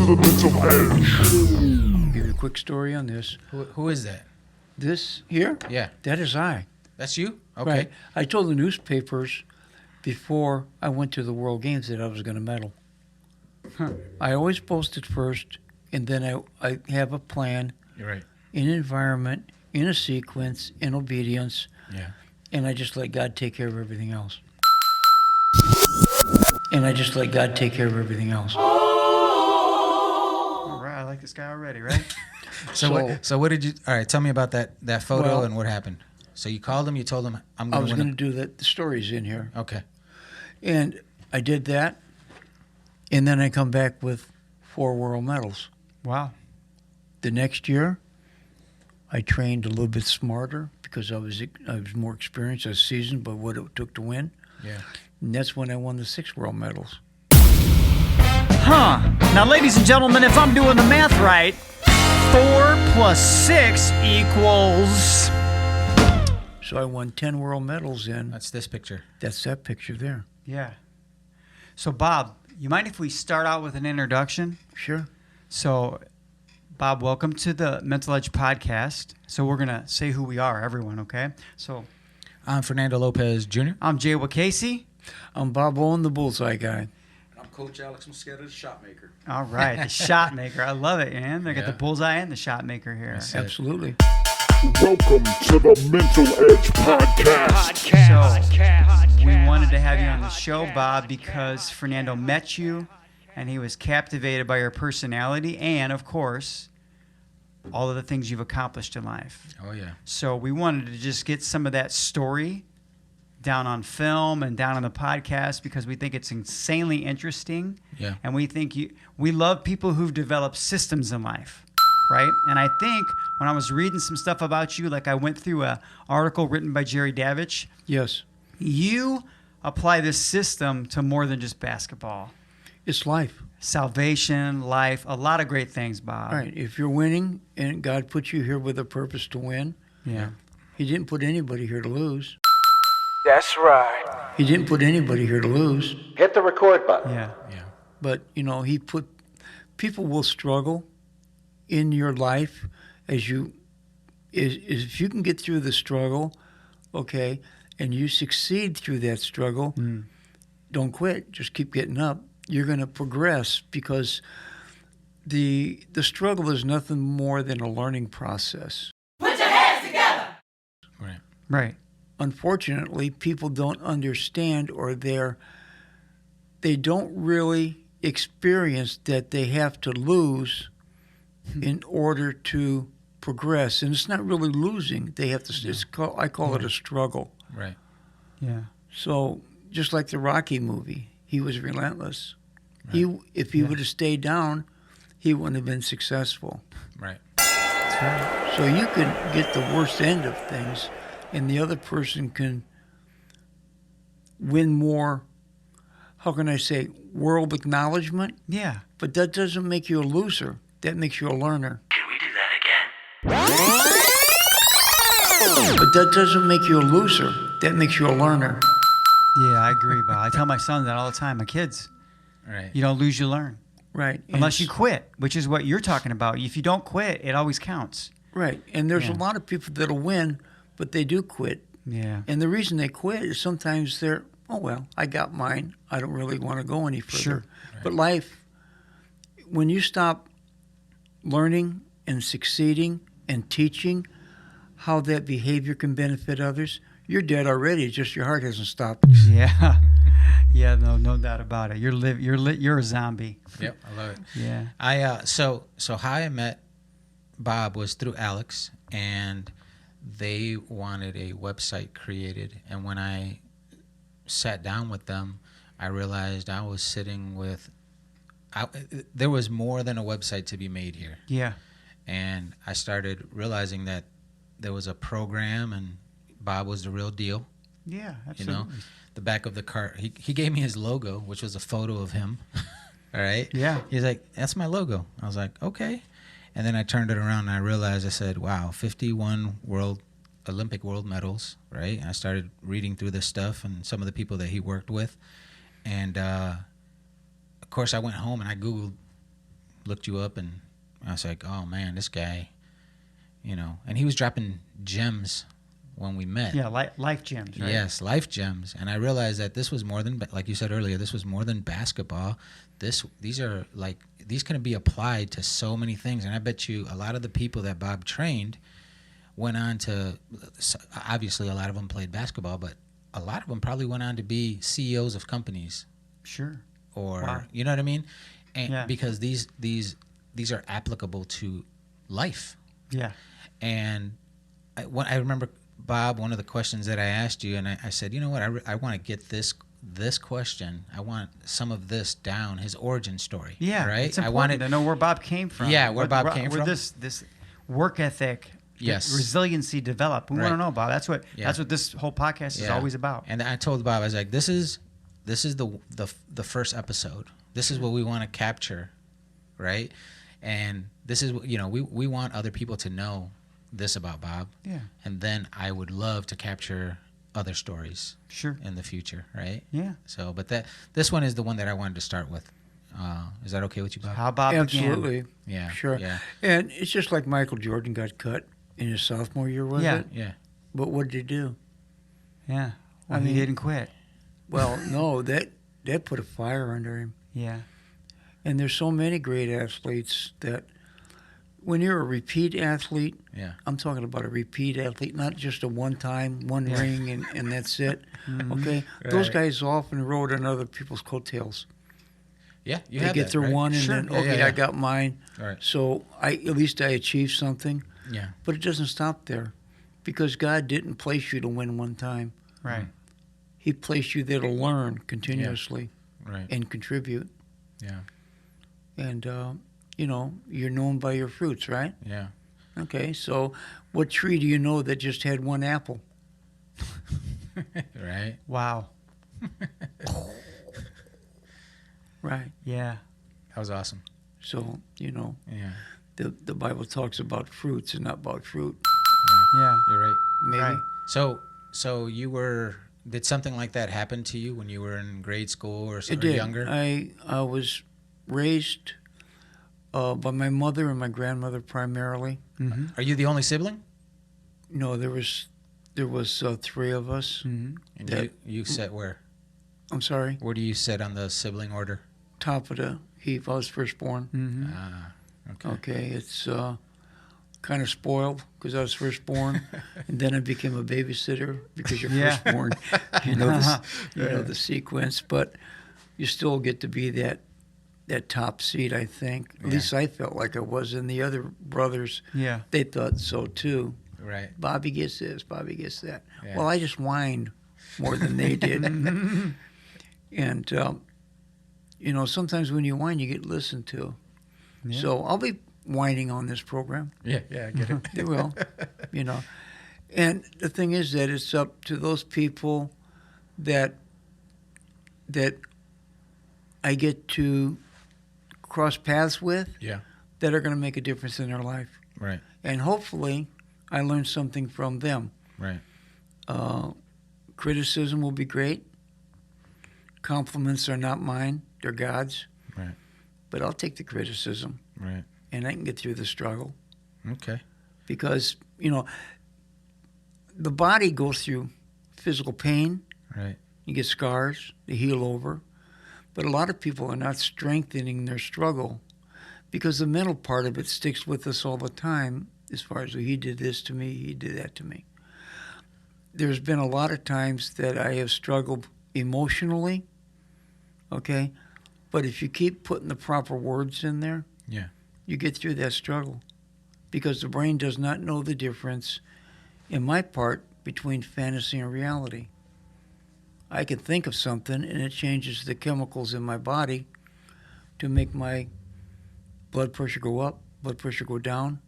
to the Mental Edge. Give you a quick story on this. Who is that? This here? Yeah. That is I. That's you? Okay. Right. I told the newspapers before I went to the World Games that I was going to medal. I always posted first, and then I have a plan, You're right. in environment, in a sequence, in obedience, Yeah. and I just let God take care of everything else. And I just let God take care of everything else. All right, I like this guy already, right? So what did you? All right, tell me about that photo Well, and what happened. So you called him. You told him I'm I going was to going win. to do that. The story's in here. Okay. And I did that, and then I come back with 4 world medals. Wow. The next year, I trained a little bit smarter because I was more experienced, I was seasoned by what it took to win. Yeah. And that's when I won the 6 world medals. Huh. Now, ladies and gentlemen, if I'm doing the math right, 4 plus 6 equals... So I won 10 world medals in. That's this picture. That's that picture there. Yeah. So, Bob, you mind if we start out with an introduction? Sure. So, Bob, welcome to the Mental Edge podcast. So we're going to say who we are, everyone, okay? So I'm Fernando Lopez Jr. I'm Jay Wakasey. I'm Bob Owen, the Bullseye guy. And I'm Coach Alex Mosqueda, the shot maker. All right, the shot maker. I love it, man. They got the Yeah. Bullseye and the shot maker here. That's it. Absolutely. Welcome to the Mental Edge podcast. So we wanted to have you on the show, Bob, because Fernando met you and he was captivated by your personality and, of course, all of the things you've accomplished in life. Oh yeah. So we wanted to just get some of that story down on film and down on the podcast because we think it's insanely interesting. Yeah. And we think we love people who've developed systems in life, right? And I think when I was reading some stuff about you, like I went through an article written by Jerry Davich, Yes. you apply this system to more than just basketball. It's life. Salvation, life, a lot of great things, Bob. All right. If you're winning and God put you here with a purpose to win, Yeah. He didn't put anybody here to lose. That's right. He didn't put anybody here to lose. Hit the record button. Yeah. Yeah. But, He put people will struggle in your life if you can get through the struggle, okay, and you succeed through that struggle, don't quit. Just keep getting up. You're going to progress because the struggle is nothing more than a learning process. Right. Right. Unfortunately, people don't understand or they don't really experience that they have to lose in order to progress. And it's not really losing. They have to. I call it a struggle. Right. Yeah. So just like the Rocky movie, he was relentless. Right. If he would have stayed down, he wouldn't have been successful. Right. That's right. So you can get the worst end of things, and the other person can win more, how can I say, world acknowledgement. Yeah. But that doesn't make you a loser. That makes you a learner. Can we do that again? But that doesn't make you a loser. That makes you a learner. Yeah, I agree, Bob. I tell my son that all the time. My kids, Right. you don't lose, you learn. Right. Unless you And- quit, which is what you're talking about. If you don't quit, it always counts. Right. And there's Yeah. a lot of people that'll win, but they do quit. Yeah. And the reason they quit is sometimes they're, oh, well, I got mine. I don't really want to go any further. Sure. But life, when you stop learning and succeeding and teaching how that behavior can benefit others, you're dead already. It's just your heart hasn't stopped. Yeah. Yeah, no doubt about it. You're a zombie. Yep. I love it. Yeah. So how I met Bob was through Alex, and they wanted a website created. And when I sat down with them, I realized I was sitting with. There was more than a website to be made here, Yeah. and I started realizing that there was a program, and Bob was the real deal. Yeah, You absolutely. know, the back of the cart. He gave me his logo, which was a photo of him. All right. Yeah. He's like, "That's my logo." I was like, "Okay." And then I turned it around and I realized, I said, "Wow, 51 Olympic world medals." Right. And I started reading through this stuff and some of the people that he worked with, and of course I went home and I Googled looked you up, and I was like, oh man, this guy, and he was dropping gems when we met. Yeah, life gems, right? Yes, life gems. And I realized that this was more than, like you said earlier, this was more than basketball. These can be applied to so many things. And I bet you a lot of the people that Bob trained went on to, obviously a lot of them played basketball, but a lot of them probably went on to be CEOs of companies. Sure. Or, Wow. you know what I mean? And Yeah. because these are applicable to life. Yeah. And I remember, Bob, one of the questions that I asked you, and I said, you know what, I want to get this question. I want some of this down, his origin story. Yeah. Right? It's important to know where Bob came from. Yeah, where Bob came where from. this work ethic, Yes. resiliency developed. We want Right. to know, Bob. That's what Yeah. this whole podcast is always about. And I told Bob, I was like, this is the first episode. This is what we want to capture, right? And this is, we want other people to know this about Bob. Yeah. And then I would love to capture other stories Sure. in the future, right? Yeah. So, but this one is the one that I wanted to start with. Is that okay with you, Bob? How Bob began. Absolutely. Yeah. Sure. Yeah. And it's just like Michael Jordan got cut in his sophomore year, was Yeah. it? Yeah. But what did he do? Yeah. Well, I he mean- didn't quit. Well, no, that put a fire under him. Yeah. And there's so many great athletes that when you're a repeat athlete, Yeah. I'm talking about a repeat athlete, not just a one Yeah. ring, and that's it. Okay? Those Right. guys often rode on other people's coattails. Yeah. You They have get that, their right? one, and Sure. then, Yeah, okay, yeah. I got mine. All right. So at least I achieved something. Yeah. But it doesn't stop there, because God didn't place you to win one time. Right. He placed you there to learn continuously Right. and contribute. Yeah. And, you're known by your fruits, right? Yeah. Okay, so what tree do you know that just had one apple? Right. Wow. Right. Yeah. That was awesome. So, Yeah. the Bible talks about fruits and not about fruit. Yeah. You're right. Maybe. Right. So did something like that happen to you when you were in grade school or It did. younger? I was raised by my mother and my grandmother primarily. Mm-hmm. Are you the only sibling? No, there was three of us. Mm-hmm. And That- you sit where? I'm sorry, Where do you sit on the sibling order? top of the heap. I was firstborn. Mm-hmm. Ah, okay. Okay, it's kind of spoiled because I was firstborn, and then I became a babysitter because you're Yeah. firstborn. You know the sequence, but you still get to be that top seat. I think. At Yeah. least I felt like I was, and the other brothers Yeah. they thought so too. Right. Bobby gets this, Bobby gets that. Yeah. Well, I just whined more than they did, and sometimes when you whine, you get listened to. Yeah. So I'll be whining on this program. Yeah, I get it. They will, And the thing is that it's up to those people that I get to cross paths with Yeah. that are going to make a difference in their life. Right. And hopefully I learn something from them. Right. Criticism will be great. Compliments are not mine. They're God's. Right. But I'll take the criticism, Right. and I can get through the struggle. Okay. Because, the body goes through physical pain. Right. You get scars, they heal over. But a lot of people are not strengthening their struggle because the mental part of it sticks with us all the time as far as, well, he did this to me, he did that to me. There's been a lot of times that I have struggled emotionally, okay? But if you keep putting the proper words in there, Yeah. you get through that struggle because the brain does not know the difference, in my part, between fantasy and reality. I can think of something and it changes the chemicals in my body to make my blood pressure go up, blood pressure go down.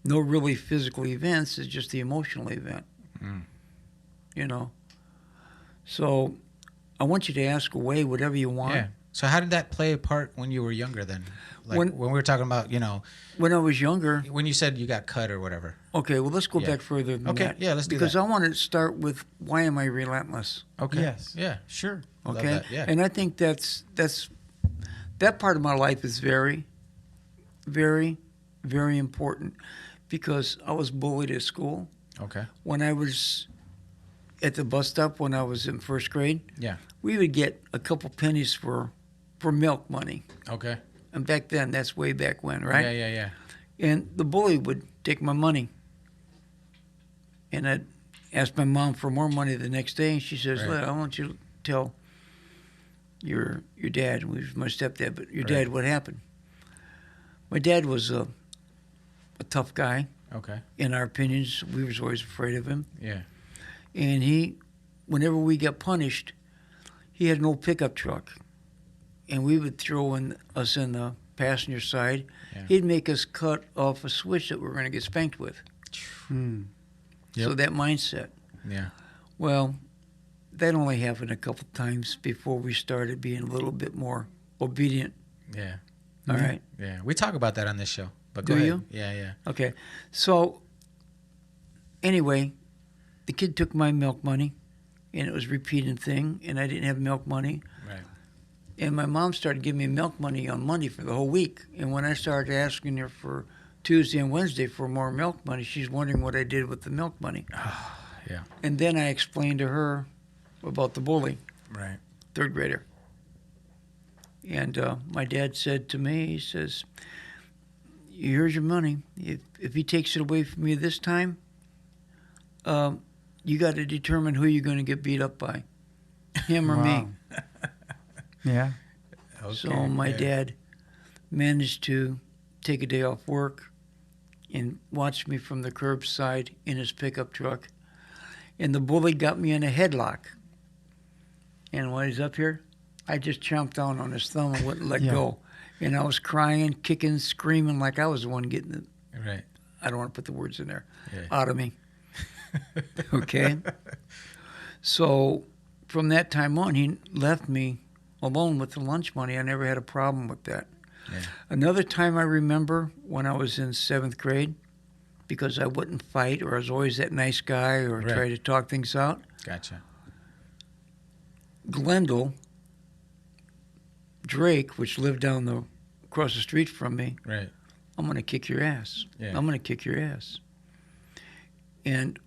No really physical events, it's just the emotional event. Mm. So I want you to ask away whatever you want. Yeah. So how did that play a part when you were younger then? Like When- when we were talking about, When I was younger, when you said you got cut or whatever. okay, well, let's go Yeah. back further than Okay, that. yeah, let's do because that. I want to start with, why am I relentless? Okay. Yes. Yeah. Sure. Love Okay, that, yeah. and I think that part of my life is very very, very important because I was bullied at school. Okay. When I was at the bus stop when I was in first grade, Yeah. we would get a couple pennies for milk money. Okay. And back then, that's way back when, right? Yeah. And the bully would take my money. And I'd ask my mom for more money the next day. And she says, Right. Look, I want you to tell your dad, who was my stepdad, but your Right. dad what happened. My dad was a tough guy. Okay. In our opinions, we was always afraid of him. Yeah. And he, whenever we got punished, he had an old pickup truck. And we would throw us in the passenger side. Yeah. He'd make us cut off a switch that we were going to get spanked with. So Yep. that mindset. Yeah. Well, that only happened a couple times before we started being a little bit more obedient. Yeah. All right. Yeah. We talk about that on this show. But go Do ahead. you? Yeah. Okay. So, anyway, the kid took my milk money, and it was a repeating thing, and I didn't have milk money. Right. And my mom started giving me milk money on Monday for the whole week. And when I started asking her for Tuesday and Wednesday for more milk money, she's wondering what I did with the milk money. Yeah. And then I explained to her about the bully, Right. third grader. And my dad said to me, he says, here's your money. If he takes it away from you this time, you got to determine who you're going to get beat up by, him or me. Yeah. Okay. So my dad managed to take a day off work and watch me from the curbside in his pickup truck. And the bully got me in a headlock. And when he's up here, I just chomped down on his thumb and wouldn't let go. And I was crying, kicking, screaming like I was the one getting it. Right. I don't want to put the words in there. Yeah. Out of me. Okay? So from that time on, he left me alone with the lunch money. I never had a problem with that. Yeah. Another time I remember when I was in 7th grade, because I wouldn't fight or I was always that nice guy or Right. try to talk things out, Gotcha. Glendale Drake, which lived across the street from me, Right. I'm going to kick your ass. Yeah. I'm going to kick your ass. And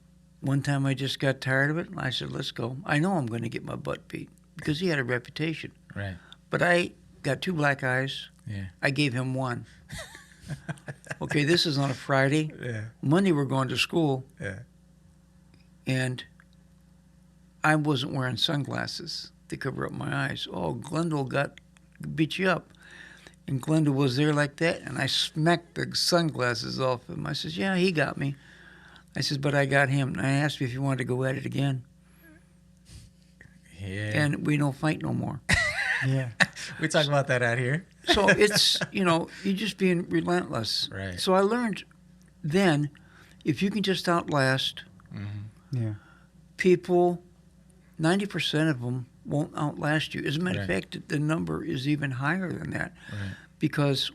one time I just got tired of it. And I said, let's go. I know I'm going to get my butt beat because he had a reputation. Right. But I got 2 black eyes. Yeah. I gave him 1. Okay, this is on a Friday. Yeah. Monday we're going to school. Yeah. And I wasn't wearing sunglasses to cover up my eyes. Oh, Glendale beat you up. And Glenda was there like that, and I smacked the sunglasses off him. I says, yeah, he got me. I says, but I got him. And I asked him if he wanted to go at it again. Yeah. And we don't fight no more. Yeah. We talk about that out here. So it's, you're just being relentless. Right. So I learned then, if you can just outlast Yeah. people, 90% of them won't outlast you. As a matter of Right. fact, the number is even higher than that. Right. Because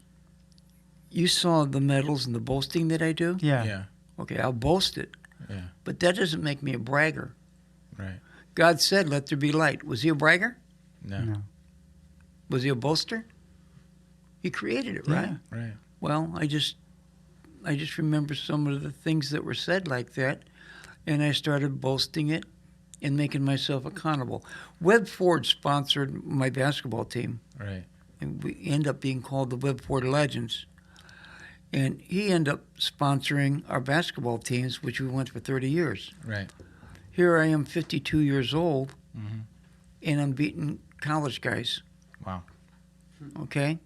you saw the medals and the boasting that I do. Yeah. Yeah. Okay, I'll boast it. Yeah. But that doesn't make me a bragger. Right. God said, let there be light. Was he a bragger? No. No. Was he a boaster? He created it, right? Yeah. Right. Well, I just remember some of the things that were said like that, and I started boasting it and making myself accountable. Webb Ford sponsored my basketball team, Right. and we end up being called the Webb Ford Legends. And he ended up sponsoring our basketball teams, which we went for 30 years. Right. Here I am, 52 years old, Mm-hmm. and I'm beating college guys. Wow. Okay?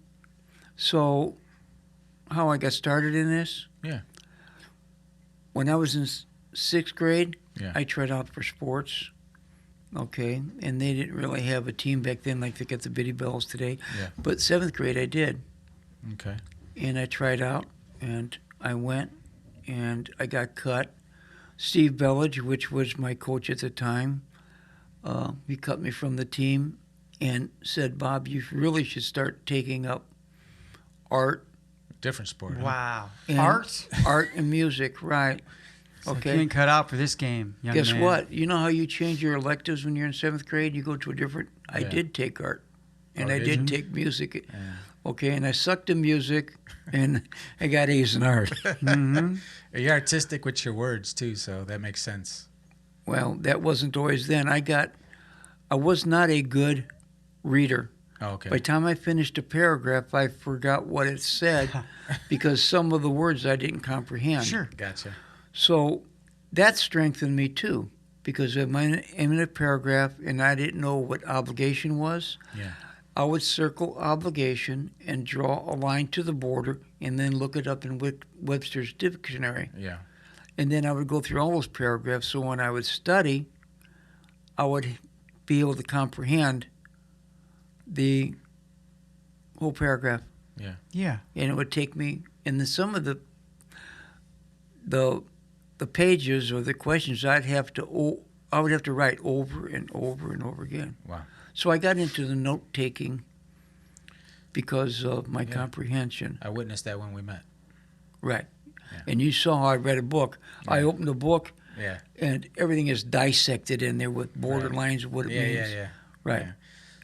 So, how I got started in this? Yeah. When I was in 6th grade, Yeah. I tried out for sports. Okay? And they didn't really have a team back then like they got the Biddy Bells today. Yeah. But 7th grade, I did. Okay. And I tried out, and I went, and I got cut. Steve Bellage, which was my coach at the time, he cut me from the team and said, Bob, you really should start taking up art. Different sport. Huh? Wow. And Art? Art and music, right. Okay. Okay. You cut out for this game, young Guess man. what? You know how you change your electives when you're in 7th grade? You go to a different... I Yeah. did take art, and Oh, I did did you? take music. Yeah. Okay, and I sucked in music, and I got A's in art. You're artistic with your words too, so that makes sense. Well, that wasn't always then. I was not a good reader. Oh, okay. By the time I finished a paragraph, I forgot what it said because some of the words I didn't comprehend. Sure. Gotcha. So that strengthened me too, because if I'm in a paragraph and I didn't know what obligation was, Yeah. I would circle obligation and draw a line to the border and then look it up in Webster's dictionary. Yeah. And then I would go through all those paragraphs, so when I would study, I would be able to comprehend the whole paragraph. Yeah. Yeah. And it would take me, and then some of the pages or the questions I would have to write over and over and over again. Wow. So I got into the note taking because of my comprehension. I witnessed that when we met. Right. Yeah. And you saw how I read a book. I opened a book, Yeah. and everything is dissected in there with border lines of what it means. Yeah. Right. Yeah.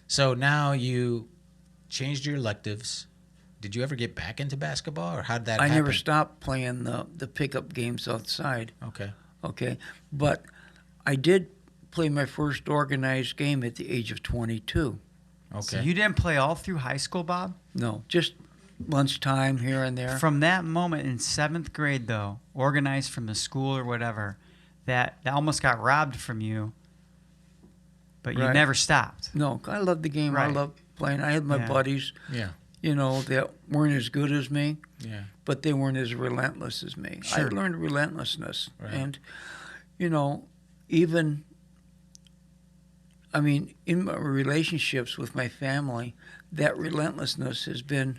So now you changed your electives. Did you ever get back into basketball, or how did that I happen? never stopped playing the pickup games outside. Okay. Okay. But I did play my first organized game at the age of 22. Okay. So you didn't play all through high school, Bob? No, just lunchtime here and there. From that moment in 7th grade, though, organized from the school or whatever, that almost got robbed from you, but you Right. never stopped. No, I loved the game. I Right. loved playing. I had my Yeah. buddies, Yeah. that weren't as good as me, Yeah. but they weren't as relentless as me. I Sure. learned relentlessness. Right. And, even, in my relationships with my family, that relentlessness has been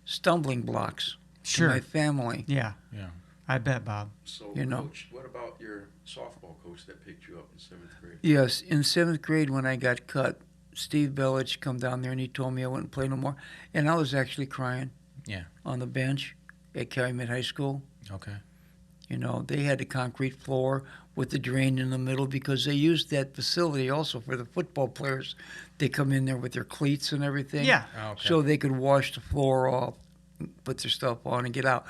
stumbling blocks Sure. to my family. Yeah, Yeah. I bet, Bob. So, You know. Coach, what about your softball coach that picked you up in 7th grade? Yes, in 7th grade when I got cut, Steve Bellich come down there and he told me I wouldn't play no more. And I was actually crying Yeah. on the bench at Calumet High School. Okay. They had a concrete floor with the drain in the middle because they used that facility also for the football players. They come in there with their cleats and everything. Yeah. Oh, okay. So they could wash the floor off, put their stuff on, and get out.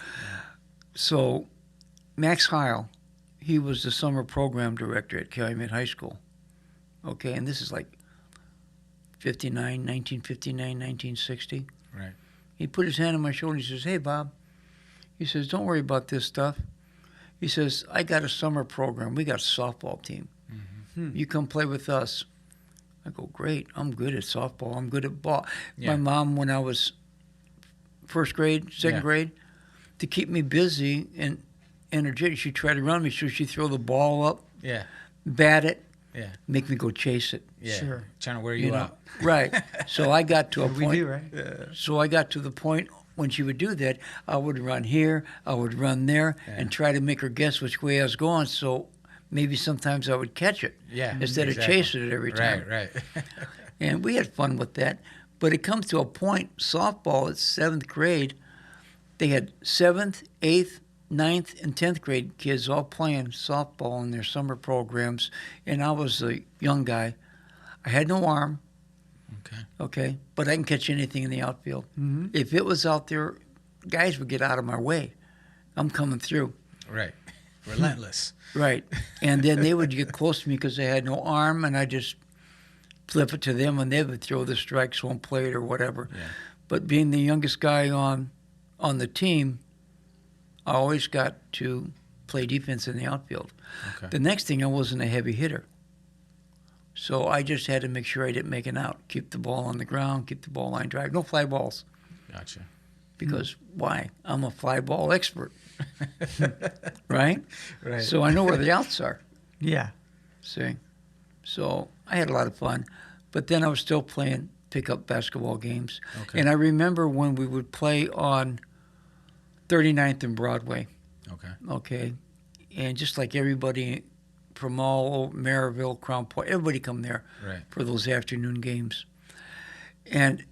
So Max Heil, he was the summer program director at Calumet High School. Okay, and this is like 1959, 1960. Right. He put his hand on my shoulder and he says, "Hey, Bob," he says, "don't worry about this stuff." He says, "I got a summer program. We got a softball team. You come play with us." I go, "Great. I'm good at softball. I'm good at ball." Yeah. My mom, when I was first grade, second Yeah. grade, to keep me busy and energetic, she'd try to run me. So she'd throw the ball up, Yeah. bat it, Yeah. make me go chase it. Yeah. Sure. Trying to wear you out. Right. So I got to a We point. do, right? So I got to the point when she would do that, I would run here, I would run there, and try to make her guess which way I was going. So maybe sometimes I would catch it Yeah. instead of exactly. chasing it every time. Right. And we had fun with that. But it comes to a point, softball at 7th grade, they had 7th, 8th, 9th, and 10th grade kids all playing softball in their summer programs. And I was a young guy. I had no arm. Okay, but I can catch anything in the outfield. Mm-hmm. If it was out there, guys would get out of my way. I'm coming through. Right. Relentless. Right. And then they would get close to me because they had no arm, and I just flip it to them, and they would throw the strikes, won't play it or whatever. Yeah. But being the youngest guy on the team, I always got to play defense in the outfield. Okay. The next thing, I wasn't a heavy hitter. So I just had to make sure I didn't make an out. Keep the ball on the ground, keep the ball line drive. No fly balls. Gotcha. Because why? I'm a fly ball expert. Right? Right. So I know where the outs are. Yeah. See? So I had a lot of fun. But then I was still playing pickup basketball games. Okay. And I remember when we would play on 39th and Broadway. Okay. Okay. And just like everybody from all over Maryville, Crown Point, everybody come there Right. for those afternoon games. And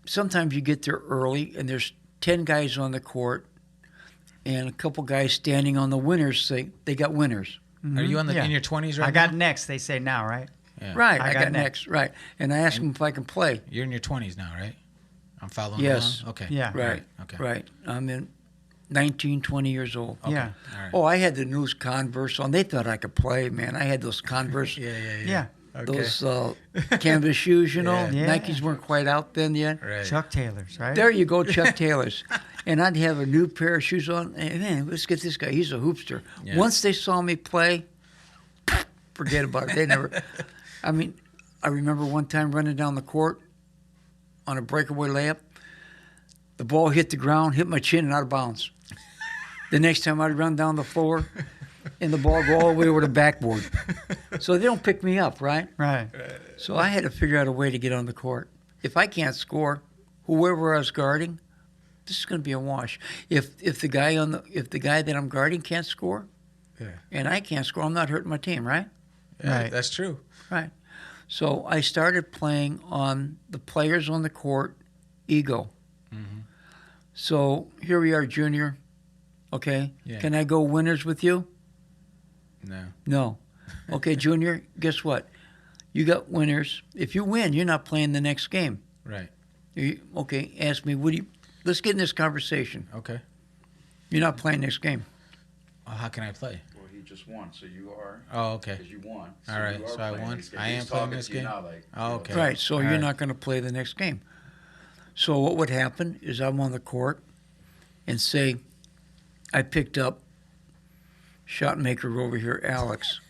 sometimes you get there early and there's 10 guys on the court and a couple guys standing on the winners say they got winners. Are you Yeah. in your 20s right I got now? next, they say now, right? Yeah. Right, I I got got next. Right. And I asked them if I can play. You're in your 20s now, right? I'm following Yes. along? Okay. Yeah. Right. Okay. Right. I'm in 19, 20 years old. Yeah. All right. Oh, I had the news Converse on. They thought I could play, man. I had those Converse, Yeah. Okay. those canvas shoes, you know. Yeah. Nikes weren't quite out then yet. Right. Chuck Taylor's, right? There you go, Chuck Taylor's. And I'd have a new pair of shoes on. And man, let's get this guy. He's a hoopster. Yeah. Once they saw me play, forget about it. They never. I mean, I remember one time running down the court on a breakaway layup. The ball hit the ground, hit my chin, and out of bounds. The next time I'd run down the floor, and the ball go all the way over the backboard. So they don't pick me up, right? Right. So I had to figure out a way to get on the court. If I can't score, whoever I was guarding, this is going to be a wash. If the guy that I'm guarding can't score, Yeah. and I can't score, I'm not hurting my team, right? Yeah, Right. That's true. Right. So I started playing on the players on the court ego. Mm-hmm. So here we are, Junior. Okay. Yeah. Can I go winners with you? No. No. Okay, Junior, guess what? You got winners. If you win, you're not playing the next game. Right. Okay, ask me, let's get in this conversation. Okay. You're not playing next game. How can I play? Well, he just won, so you are. Oh, okay. Because you won. All right, you are so I playing won. this game. I am He's playing talking this to you game? now, like, Oh, you know, okay. Right, so All you're right. not going to play the next game. So what would happen is I'm on the court and say I picked up shot maker over here, Alex,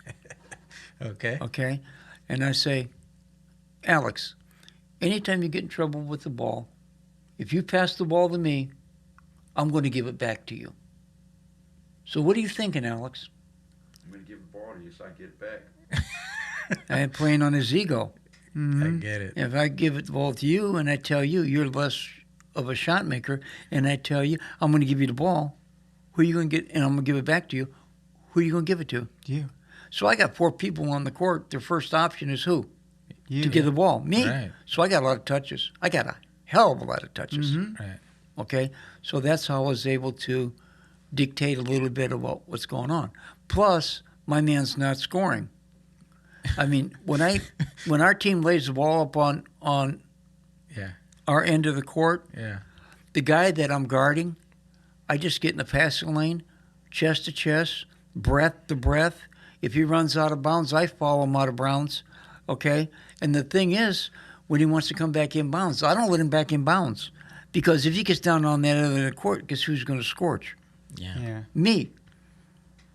Okay. okay? And I say, Alex, anytime you get in trouble with the ball, if you pass the ball to me, I'm going to give it back to you. So what are you thinking, Alex? I'm going to give the ball to you so I get it back. I am playing on his ego. I get it. If I give it the ball to you and I tell you you're less of a shot maker, and I tell you I'm going to give you the ball, who are you going to get? And I'm going to give it back to you. Who are you going to give it to? You. So I got 4 people on the court. Their first option is who? You. To give the ball. Me. Right. So I got a lot of touches. I got a hell of a lot of touches. Right. Okay? So that's how I was able to dictate a little bit about what's going on. Plus, my man's not scoring. I mean, when our team lays the ball up on Yeah. our end of the court, Yeah. the guy that I'm guarding, I just get in the passing lane, chest to chest, breath to breath. If he runs out of bounds, I follow him out of bounds. Okay? And the thing is, when he wants to come back in bounds, I don't let him back in bounds. Because if he gets down on that other end of the court, guess who's going to scorch? Yeah. Yeah. Me.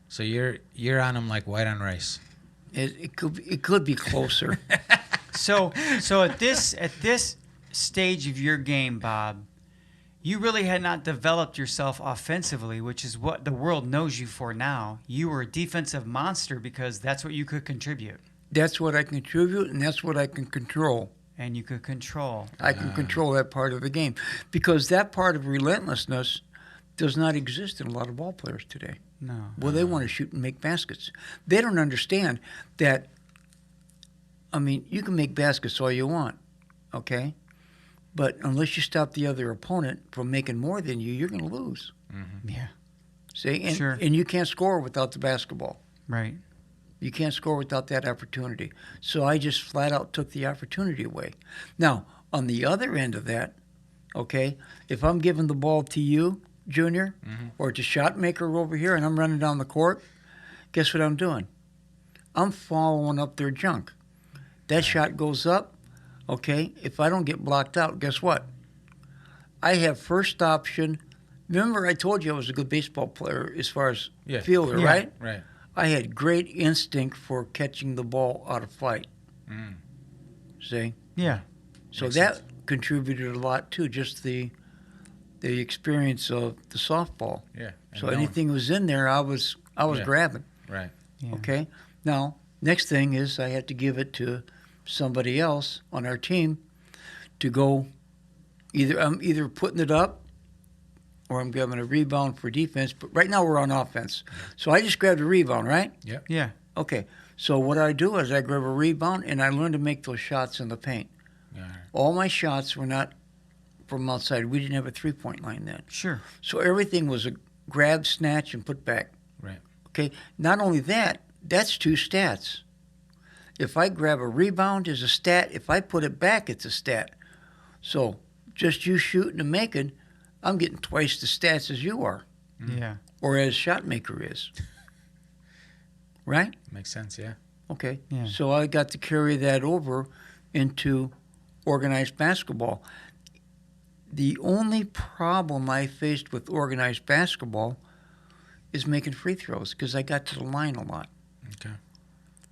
So you're on them like white on rice. It could be closer. So at this stage of your game, Bob, you really had not developed yourself offensively, which is what the world knows you for now. You were a defensive monster because that's what you could contribute. That's what I contribute, and that's what I can control. And you could control. I can control that part of the game. Because that part of relentlessness does not exist in a lot of ball players today. No. Well, they want to shoot and make baskets. They don't understand that, I mean, you can make baskets all you want, okay? But unless you stop the other opponent from making more than you, you're going to lose. Yeah. See? And, Sure. and you can't score without the basketball. Right. You can't score without that opportunity. So I just flat out took the opportunity away. Now, on the other end of that, okay, if I'm giving the ball to you, Junior, or to shot maker over here, and I'm running down the court, guess what I'm doing? I'm following up their junk. That shot goes up, okay? If I don't get blocked out, guess what? I have first option. Remember I told you I was a good baseball player as far as fielder, Yeah. right? Right. I had great instinct for catching the ball out of flight. See? Yeah. So Makes that sense. contributed a lot too, just the experience of the softball. Yeah. And So knowing- anything was in there, I was Yeah. grabbing. Right. Yeah. Okay. Now, next thing is I had to give it to somebody else on our team to go. I'm either putting it up or I'm grabbing a rebound for defense. But right now we're on offense, so I just grabbed a rebound, right? Yeah. Okay. So what I do is I grab a rebound and I learn to make those shots in the paint. Yeah. All my shots were not from outside. We didn't have a three-point line then. Sure. So everything was a grab, snatch, and put back. Right. Okay. Not only that, that's 2 stats. If I grab a rebound, is a stat. If I put it back, it's a stat. So just you shooting and making, I'm getting twice the stats as you are, Yeah. or as shot maker is. Right? Makes sense, yeah. Okay. Yeah. So I got to carry that over into organized basketball. The only problem I faced with organized basketball is making free throws because I got to the line a lot. Okay.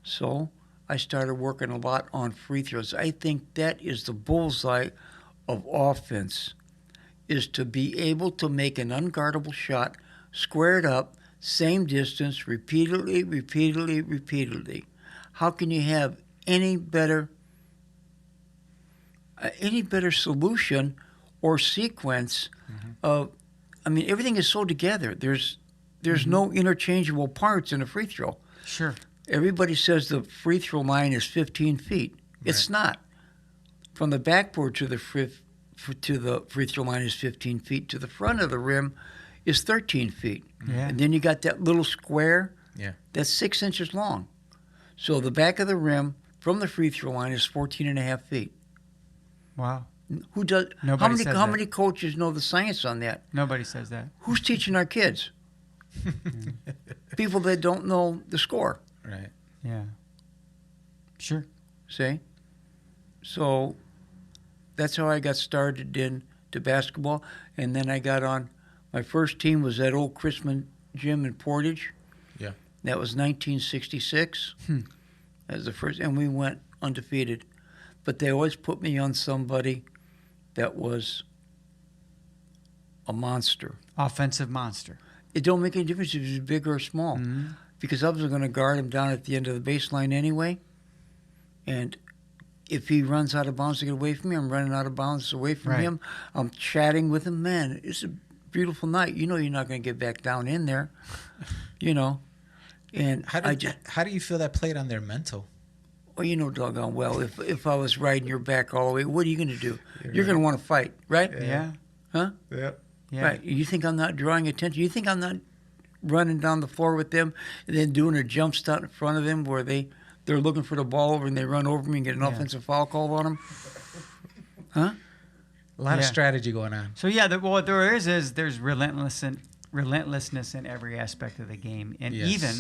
So I started working a lot on free throws. I think that is the bullseye of offense, is to be able to make an unguardable shot, squared up, same distance, repeatedly. How can you have any better solution or sequence of? I mean, everything is so together. There's no interchangeable parts in a free throw. Sure. Everybody says the free throw line is 15 feet. It's not. From the backboard to the free throw line is 15 feet. To the front of the rim is 13 feet. Yeah. And then you got that little square. Yeah. That's 6 inches long. So the back of the rim from the free throw line is 14 and a half feet. Wow. Who does? Nobody says How that. many coaches know the science on that? Nobody says that. Who's teaching our kids? People that don't know the score. Right. Yeah. Sure. See? So that's how I got started into basketball. And then I got on, my first team was that old Chrisman gym in Portage. Yeah. That was 1966. That was the first, and we went undefeated. But they always put me on somebody that was a monster. Offensive monster. It don't make any difference if he's big or small. Because I was going to guard him down at the end of the baseline anyway. And if he runs out of bounds to get away from me, I'm running out of bounds away from Right. him. I'm chatting with him. Man, it's a beautiful night. You know you're not going to get back down in there. You know. And How do you feel that played on their mental? well, you know doggone well, if I was riding your back all the way, what are you going to do? You're going to want to fight, right? Yeah. Huh? Yep. Yeah. Right. You think I'm not drawing attention? You think I'm not running down the floor with them and then doing a jump stop in front of them where they're looking for the ball over and they run over me and get an offensive foul called on them? Huh? A lot of Yeah. strategy going on. So yeah, what there is there's relentlessness in every aspect of the game, and Yes. even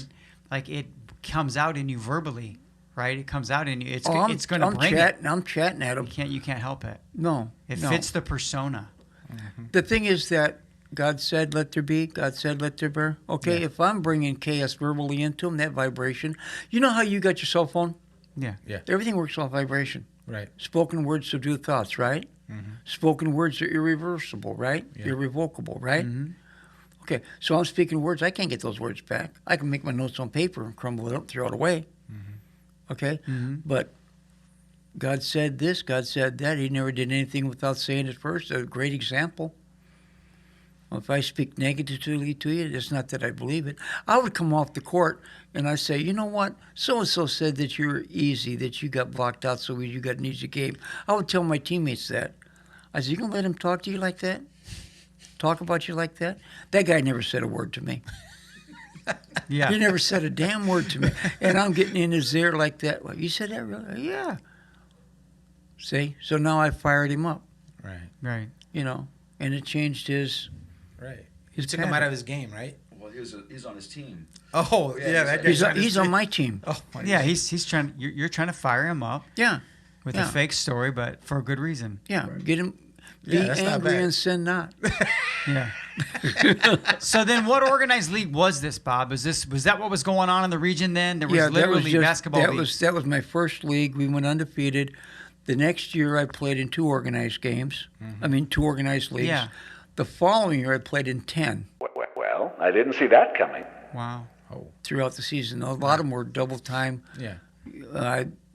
like it comes out in you verbally, right? It comes out in you. It's I'm going to bring it. I'm chatting at them. You can't help it. No. It no. fits the persona. The thing is that God said, let there be. God said, let there be. Okay, Yeah. if I'm bringing chaos verbally into them, that vibration. You know how you got your cell phone? Yeah. Yeah. Everything works off vibration. Right. Spoken words subdue thoughts, right? Spoken words are irreversible, right? Yeah. Irrevocable, right? Okay, so I'm speaking words. I can't get those words back. I can make my notes on paper and crumble it up, throw it away. Okay? But God said this, God said that. He never did anything without saying it first. A great example. If I speak negatively to you, it's not that I believe it. I would come off the court and I say, you know what? So-and-so said that you're easy, that you got blocked out so you got an easy game. I would tell my teammates that. I said, you going to let him talk to you like that? Talk about you like that? That guy never said a word to me. Yeah. He never said a damn word to me. And I'm getting in his ear like that. Well, you said that really? Yeah. See? So now I fired him up, Right. Right. you know, and it changed his Right. You His took him out pattern. of his game, right? Well, he's on his team. Oh, yeah, that guy's He's on my team. Oh, my Yeah. He's trying. You're trying to fire him up Yeah. with Yeah. a fake story, but for a good reason. Yeah. Get him. Be Yeah, that's not angry bad. and sin not. Yeah. So then, what organized league was this, Bob? Was that what was going on in the region then? There was literally basketball that leagues. that was my first league. We went undefeated. The next year I played in 2 organized games. I mean 2 organized leagues. Yeah. The following year I played in 10 Well, I didn't see that coming. Wow. throughout the season. A lot of them were double time. Yeah.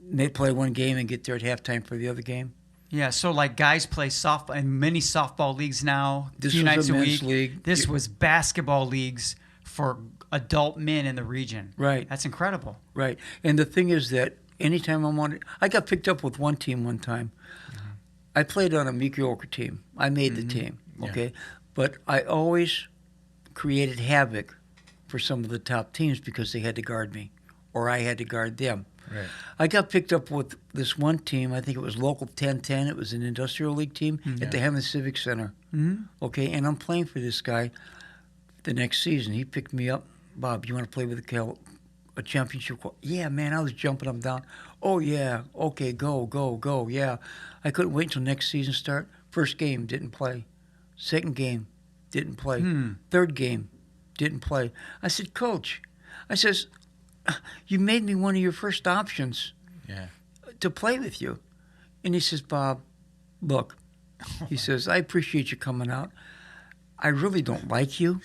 They play one game and get there at halftime for the other game. Yeah, so like guys play softball in many softball leagues now, This 2 was a nights a men's week. league. This was basketball leagues for adult men in the region. Right. That's incredible. Right. And the thing is that anytime I'm on it, I got picked up with one team one time. I played on a mediocre team. I made the team, okay? But I always created havoc for some of the top teams because they had to guard me or I had to guard them. Right. I got picked up with this one team. I think it was Local 1010. It was an industrial league team at the Hammond Civic Center. Okay, and I'm playing for this guy the next season. He picked me up. Bob, you want to play with a championship? Yeah, man, I was jumping up and down. Oh, yeah. Okay, go. Yeah. I couldn't wait until next season start. First game, didn't play. Second game, didn't play. Third game, didn't play. I said, Coach, I says, you made me one of your first options to play with you. And he says, Bob, look, he says, I appreciate you coming out. I really don't like you,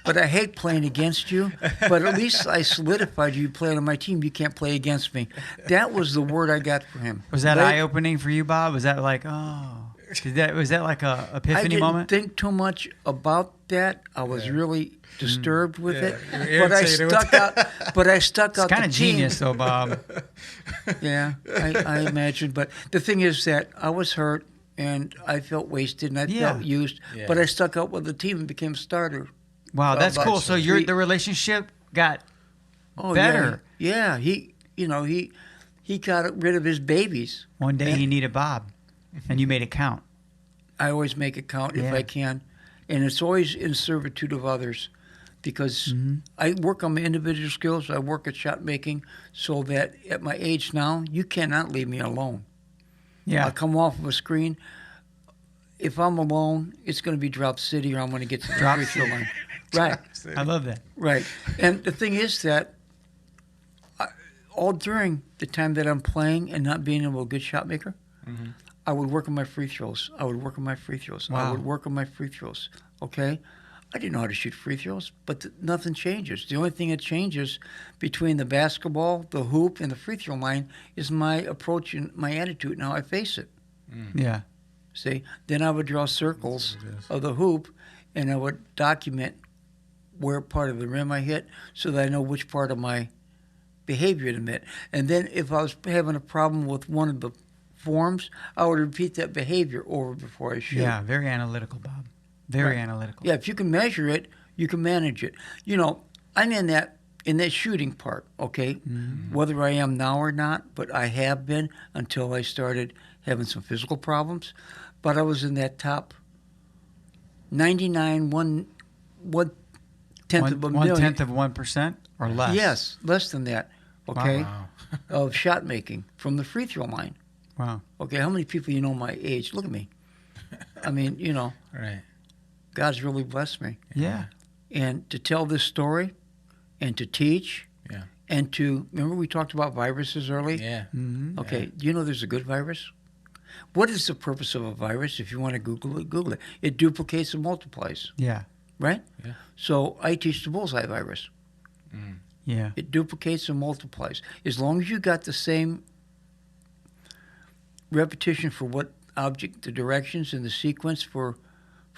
but I hate playing against you. But at least I solidified you playing on my team. You can't play against me. That was the word I got from him. Was that eye-opening for you, Bob? Was that like, was that like a epiphany moment? I didn't think too much about that. I was really disturbed with it. You're But I stuck out. It's kind of genius, though, Bob. Yeah, I imagine. But the thing is that I was hurt and I felt wasted and I felt used. Yeah. But I stuck out with the team and became a starter. Wow, that's cool. So the relationship got better. Yeah, he got rid of his babies. One day he needed Bob, and you made it count. I always make it count if I can, and it's always in servitude of others, because I work on my individual skills. I work at shot making, so that at my age now, you cannot leave me alone. Yeah, I come off of a screen. If I'm alone, it's going to be drop city, or I'm going to get to the free throw line. Right. I love that. Right. And the thing is that all during the time that I'm playing and not being able to good shot maker, I would work on my free throws. I would work on my free throws. Wow. I would work on my free throws. Okay? I didn't know how to shoot free throws, but nothing changes. The only thing that changes between the basketball, the hoop, and the free throw line is my approach and my attitude and how I face it. Yeah. See? Then I would draw circles of the hoop, and I would document where part of the rim I hit so that I know which part of my behavior to admit. And then if I was having a problem with one of the forms, I would repeat that behavior over before I shoot. Yeah, very analytical, Bob. Very analytical. Yeah, if you can measure it, you can manage it. You know, I'm in that shooting part, okay? Whether I am now or not, but I have been until I started having some physical problems. But I was in that top 99, one tenth of a million. 1/10 of 1% or less? Yes, less than that, okay, Wow. of shot making from the free throw line. Wow. Okay, how many people you know my age? Look at me. I mean, Right. God's really blessed me. Yeah. And to tell this story and to teach Yeah. and to, remember we talked about viruses early? Yeah. Okay, do you know there's a good virus? What is the purpose of a virus? If you want to Google it, Google it. It duplicates and multiplies, Yeah. right? Yeah. So I teach the Bullseye virus. Yeah. It duplicates and multiplies. As long as you got the same repetition for what object, the directions and the sequence for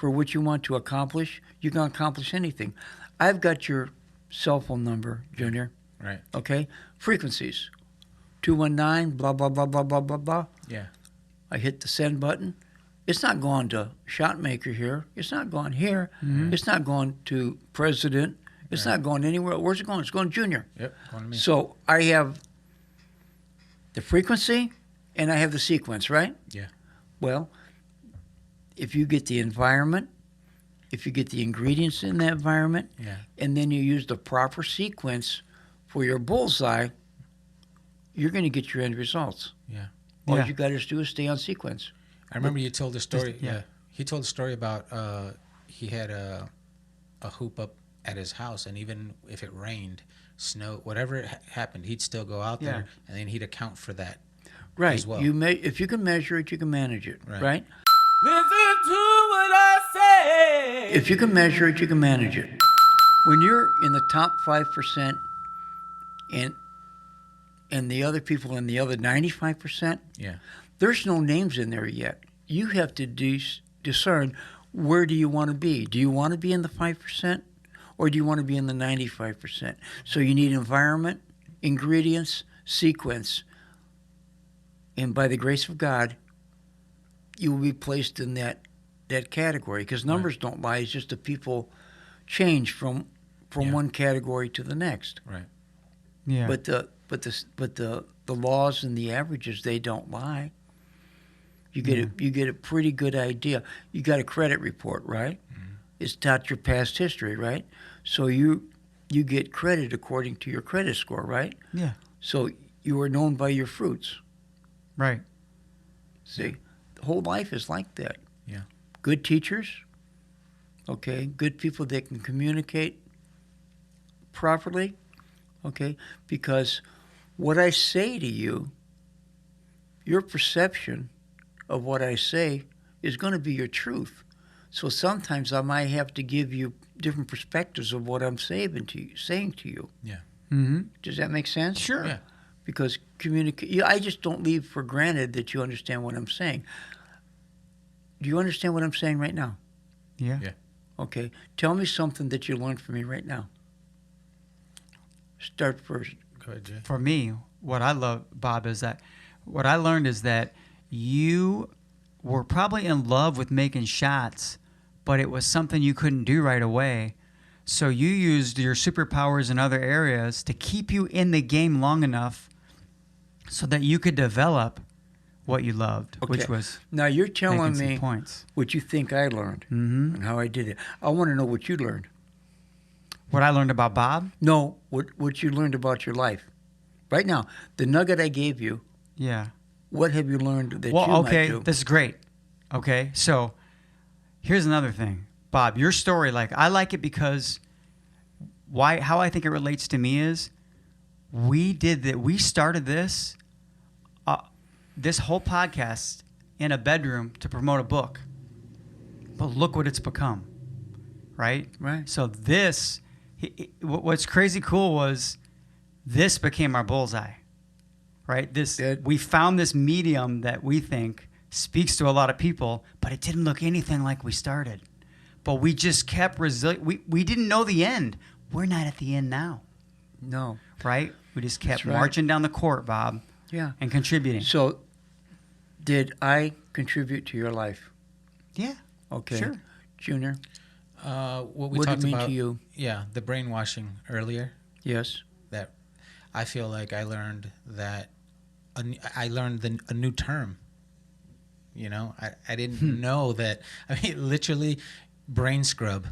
what you want to accomplish, you can accomplish anything. I've got your cell phone number, Junior. Right. Okay? Frequencies. 219, blah, blah, blah, blah, blah, blah, blah. Yeah. I hit the send button. It's not going to Shotmaker here. It's not going here. It's not going to President. It's not going anywhere. Where's it going? It's going to Junior. Yep. Going to me. So I have the frequency and I have the sequence, right? Yeah. Well, if you get the environment, if you get the ingredients in that environment, and then you use the proper sequence for your bullseye, you're going to get your end results. Yeah. All you got to do is stay on sequence. I remember you told the story. Yeah. He told the story about he had a hoop up at his house, and even if it rained, snow, whatever happened, he'd still go out there, and then he'd account for that. Right. As well. If you can measure it, you can manage it. Right? Listen to what I say. If you can measure it, you can manage it. When you're in the top 5% and the other people in the other 95%, there's no names in there yet. You have to discern, where do you want to be? Do you want to be in the 5% or do you want to be in the 95%? So you need environment, ingredients, sequence, and by the grace of God, you will be placed in that category, because numbers don't lie. It's just that people change from one category to the next. Right. Yeah. But but the laws and the averages, they don't lie. You get a pretty good idea. You got a credit report, right? It's not your past history, right? So you get credit according to your credit score, right? Yeah. So you are known by your fruits. Right. See, the whole life is like that. Yeah. Good teachers, okay, good people that can communicate properly, okay, because what I say to you, your perception of what I say is going to be your truth. So sometimes I might have to give you different perspectives of what I'm saying to you. Yeah. Mm-hmm. Does that make sense? Sure. Yeah. Because I just don't leave for granted that you understand what I'm saying. Do you understand what I'm saying right now? Yeah. Yeah. Okay. Tell me something that you learned from me right now. Start first. Go ahead, Jay. For me, what I love, Bob, is that what I learned is that you were probably in love with making shots, but it was something you couldn't do right away. So you used your superpowers in other areas to keep you in the game long enough so that you could develop what you loved, which Okay. was Now you're making telling some me points. what you think I learned Mm-hmm. and how I did it. I want to know what you learned. What I learned about Bob? No, what you learned about your life. Right now, the nugget I gave you, Yeah. what have you learned that Well, you okay, might do? this is great. Okay, so here's another thing, Bob. Your story, like I like it because how I think it relates to me is we did that. We started this whole podcast in a bedroom to promote a book, but look what it's become, right? Right. So what's crazy cool was this became our Bullseye. Right? We found this medium that we think speaks to a lot of people, but it didn't look anything like we started. But we just kept resilient. We didn't know the end. We're not at the end now. No. Right? We just kept That's right. marching down the court, Bob, Yeah. and contributing. So, did I contribute to your life? Yeah. Okay. Sure. Junior, What we what did talked it mean about, to you? yeah, the brainwashing earlier. Yes. That I feel like I learned that I learned a new term. You know, I didn't know that. I mean, literally, brain scrub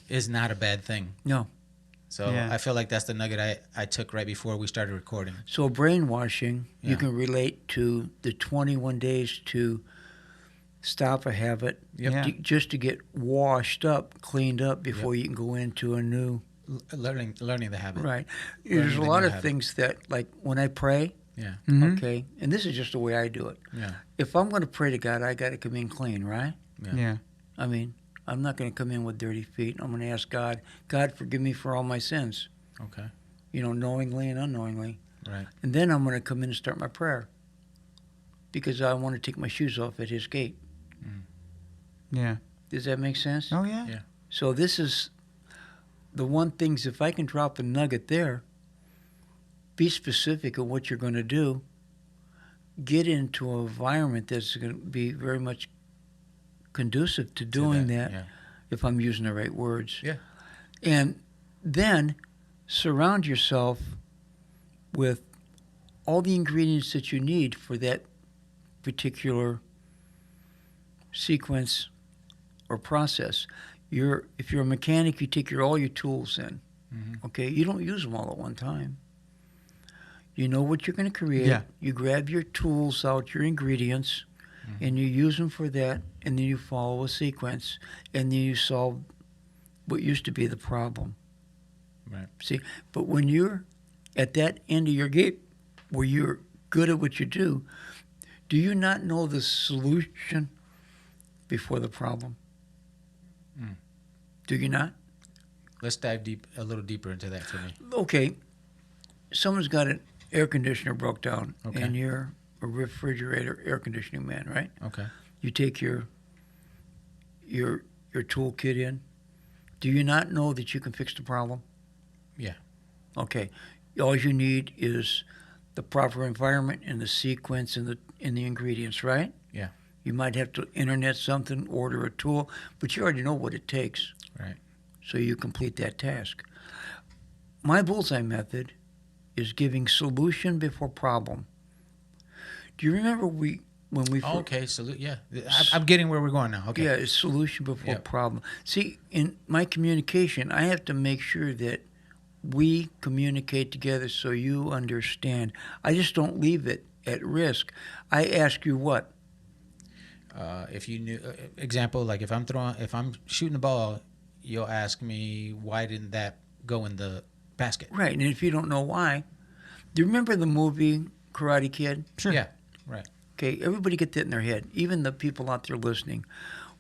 is not a bad thing. No. So Yeah. I feel like that's the nugget I took right before we started recording. So brainwashing, Yeah. you can relate to the 21 days to stop a habit, Yep. Yeah. just to get washed up, cleaned up before you can go into a new. Learning the habit. Right. Learning There's a the lot new of habit. things that, like when I pray, Yeah. Mhm. okay, and this is just the way I do it. Yeah. If I'm going to pray to God, I got to come in clean, right? Yeah. I mean, I'm not going to come in with dirty feet. I'm going to ask God, forgive me for all my sins, Okay. knowingly and unknowingly. Right. And then I'm going to come in and start my prayer because I want to take my shoes off at His gate. Yeah. Does that make sense? Oh, yeah. Yeah. So this is the one things, if I can drop a nugget there, be specific on what you're going to do, get into an environment that's going to be very much conducive to doing that, Yeah. if I'm using the right words. Yeah. And then surround yourself with all the ingredients that you need for that particular sequence or process. If you're a mechanic, you take all your tools in. Mhm. Okay? You don't use them all at one time. You know what you're going to create. Yeah. You grab your tools out, your ingredients, and you use them for that, and then you follow a sequence, and then you solve what used to be the problem. Right. See, but when you're at that end of your gate where you're good at what you do you not know the solution before the problem? Do you not? Let's dive a little deeper into that for me. Okay, someone's got an air conditioner broke down, Okay. and you're a refrigerator air conditioning man, right? Okay. You take your toolkit in. Do you not know that you can fix the problem? Yeah. Okay. All you need is the proper environment and the sequence and the ingredients, right? Yeah. You might have to internet something, order a tool, but you already know what it takes. Right. So you complete that task. My Bullseye method is giving solution before problem. Do you remember when we Oh, okay, I'm getting where we're going now. Okay. Yeah, it's solution before Yep. problem. See, in my communication, I have to make sure that we communicate together so you understand. I just don't leave it at risk. I ask you what? If you knew, example, like if I'm shooting the ball, you'll ask me, why didn't that go in the basket? Right, and if you don't know why, do you remember the movie Karate Kid? Sure. Yeah, right. Okay, everybody get that in their head, even the people out there listening.